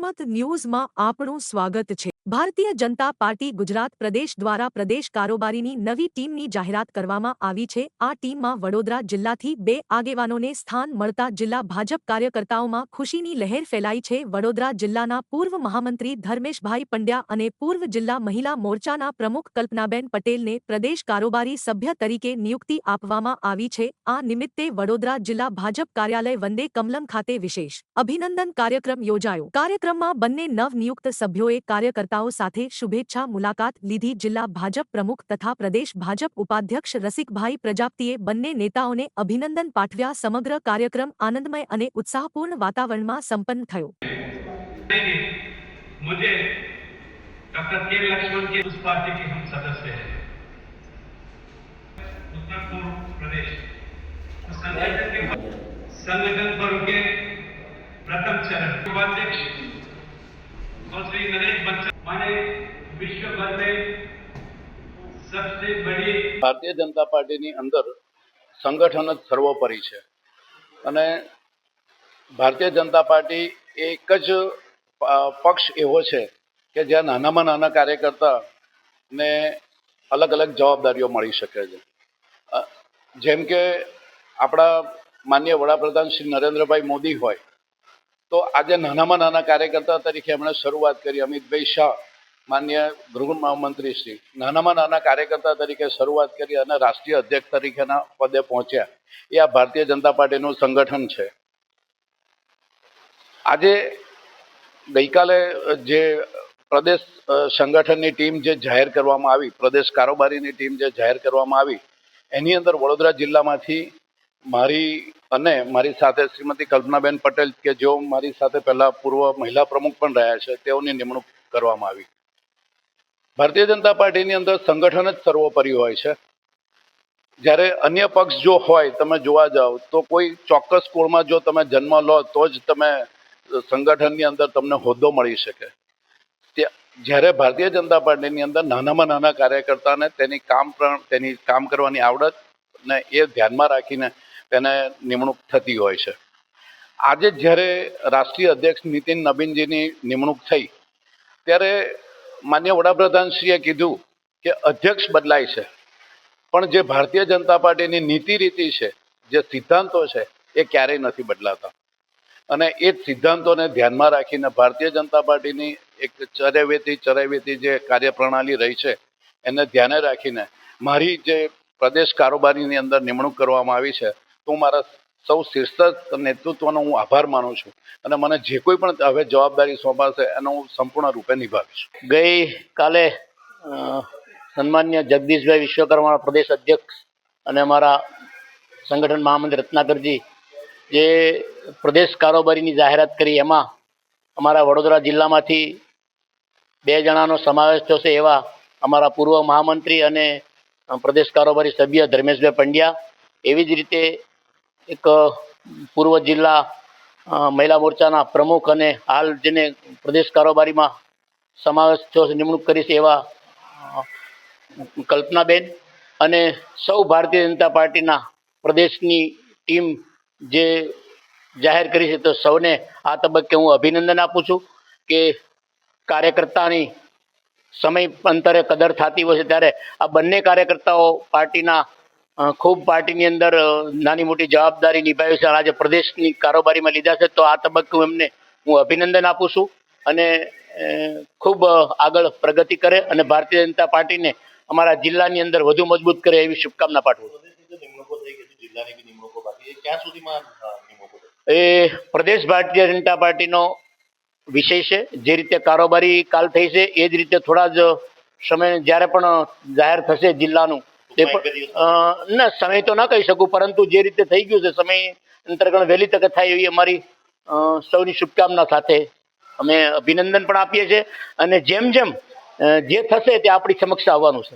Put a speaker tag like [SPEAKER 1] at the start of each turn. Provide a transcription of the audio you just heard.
[SPEAKER 1] जनमत न्यूज में आपनु स्वागत छे। भारतीय जनता पार्टी गुजरात प्रदेश द्वारा प्रदेश कारोबारीनी नवी टीमनी जाहेरात करवामां आवी छे। आ टीममां वडोदरा जिल्लाथी 2 आगेवानोने स्थान मळता जिल्ला भाजप कार्यकर्ताओमां खुशीनी लહેર ફેલાઈ છે। वडोदरा जिल्लाना पूर्व महामंत्री धर्मेशभाई पंड्या अने पूर्व जिल्ला महिला मोर्चाना प्रमुख कल्पनाबेन पटेलने प्रदेश कारोबारी सभ्य तरीके नियुक्ति आपवामां आवी छे। आ निमित्ते वडोदरा जिल्ला भाजप कार्यालय वंदे कमलम खाते विशेष अभिनंदन कार्यक्रम योजायो। कार्यक्रममां बंने नवनियुक्त सभ्योए कार्यकर्ताओ साथे शुभेच्छा मुलाकात लीधी। जिल्ला भाजप प्रमुख तथा प्रदेश भाजप उपाध्यक्ष रसिकभाई प्रजापतिए बंने नेताओने अभिनंदन पाठव्या। समग्र कार्यक्रम आनंदमय अने उत्साहपूर्ण वातावरणमां संपन्न थयो।
[SPEAKER 2] मुझे डॉक्टर के लक्ष्मण की उस पार्टी के हम सदस्य हैं। उत्तर पूर्व प्रदेश संगठन पर्व के प्रथम चरण उपाध्यक्ष और श्री नरेश बच्चन माने विश्व भर में सबसे बड़ी
[SPEAKER 3] भारतीय जनता पार्टी नी अंदर संगठन ज सर्वोपरि है अने भारतीय जनता पार्टी एक ज पक्ष एवो है कि ज्यां नानामां नाना कार्यकर्ता ने अलग अलग जवाबदारीओ मळी शके छे। जेम के आपड़ा माननीय वडाप्रधान श्री नरेन्द्रभाई मोदी होय तो आज नानामां नाना कार्यकर्ता तरीके एमणे शरूआत करी। अमितभाई शाह माननीय गृह महामंत्री श्री नानामां नाना कार्यकर्ता तरीके शरूआत करी अने राष्ट्रीय अध्यक्ष तरीकेना पदे पहोंच्या। ए आ भारतीय जनता पार्टीनुं संगठन छे। आजे गईकाले जे प्रदेश संगठननी टीम जे जाहेर करवामां आवी, प्रदेश कारोबारीनी टीम जे जाहेर करवामां आवी एनी अंदर वडोदरा जिल्लामांथी मारी अने मारी साथे श्रीमती कल्पनाबेन पटेल के जो मारी साथे पहला पूर्व महिला प्रमुख पण रह्या छे तेओनी निमणूक करवामां आवी। भारतीय जनता पार्टीनी अंदर संगठन ज सर्वोपरि होय छे। ज्यारे अन्य पक्ष जो होय तमे जोवा जाओ तो कोई चोक्कस कुळमां जो तमे जन्म लो तो ज तमे संगठननी अंदर तमने होद्दो मळी शके। ज्यारे भारतीय जनता पार्टीनी अंदर नानामां नाना कार्यकर्ताने तेनी काम करवानी आवडत ने ए ध्यानमां राखीने तेने निमणूक थती होय छे। आजे ज्यारे राष्ट्रीय अध्यक्ष नितिन नबीनजीनी निमणूक थई त्यारे माननीय वडाप्रधानश्रीए कीधुं के अध्यक्ष बदलाय छे पण जे भारतीय जनता पार्टीनी नीति रीति छे, जे सिद्धांतो छे ए क्यारेय नथी बदलाता अने ए सिद्धांतोने ध्यानमां राखीने भारतीय जनता पार्टीनी एक चरेवेती जे कार्यप्रणाली रही छे एने ध्याने राखीने मारी जे प्रदेश कारोबारीनी अंदर निमणूक करवामां आवी छे तो मारा सौ शीर्षक नेतृत्वनो हूँ आभार मानु छुं अने मने जे कोई पण हवे जवाबदारी सोंपाशे एनो हूँ संपूर्ण रूपे निभावीश।
[SPEAKER 4] गई काले सन्मान्य जगदीशभाई विश्वकर्मा प्रदेश अध्यक्ष अने अमारा संगठन महामंत्री रत्नाकरजी जे प्रदेश कारोबारीनी जाहेरात करी एमां अमारा वडोदरा जिल्लामांथी 2 जणानो समावेश थयो छे। एवा अमारा पूर्व महामंत्री अने प्रदेश कारोबारी सभ्य धर्मेशभाई पंड्या, एवी ज रीते एक पूर्व जिल्ला महिला मोर्चाना प्रमुख अने हाल जेने प्रदेश कारोबारी में समावेश थयो निमणूक करी छे एवा कल्पनाबेन अने सौ भारतीय जनता पार्टीना प्रदेशनी टीम जे जाहेर करी छे तो सौने आ तबक्के हूँ अभिनंदन आपू छूं के कार्यकर्तानी समय अंतरे कदर थती होय छे त्यारे आ बंने कार्यकर्ताओ पार्टीना खूब पार्टीनी अंदर नानी मोटी जवाबदारी निभावी छे। आज प्रदेशनी कारोबारी में लीधा छे तो आ तबक्के एमने हूँ अभिनंदन आपू छूं अने खूब आगळ प्रगति करे अने भारतीय जनता पार्टी ने अमारा जिल्लानी अंदर वधु मजबूत करे एवी शुभकामना पाठवुं। ए प्रदेश भारतीय जनता पार्टी नो विषय है। जे रीते कारोबारी काल थई छे ए ज रीते थोड़ा ज समय ज्यारे पण जाहेर थशे जिल्लानुं ते न समय तो न कही सकूं परंतु जे रीते थई गयुं छे समय अंतर्गत वहेली तके थाय एवी अमारी सौनी शुभकामना साथे अमे अभिनंदन पण आपीए छीए अने जेम जेम जे थशे ते आपणी समक्ष आववानुं छे।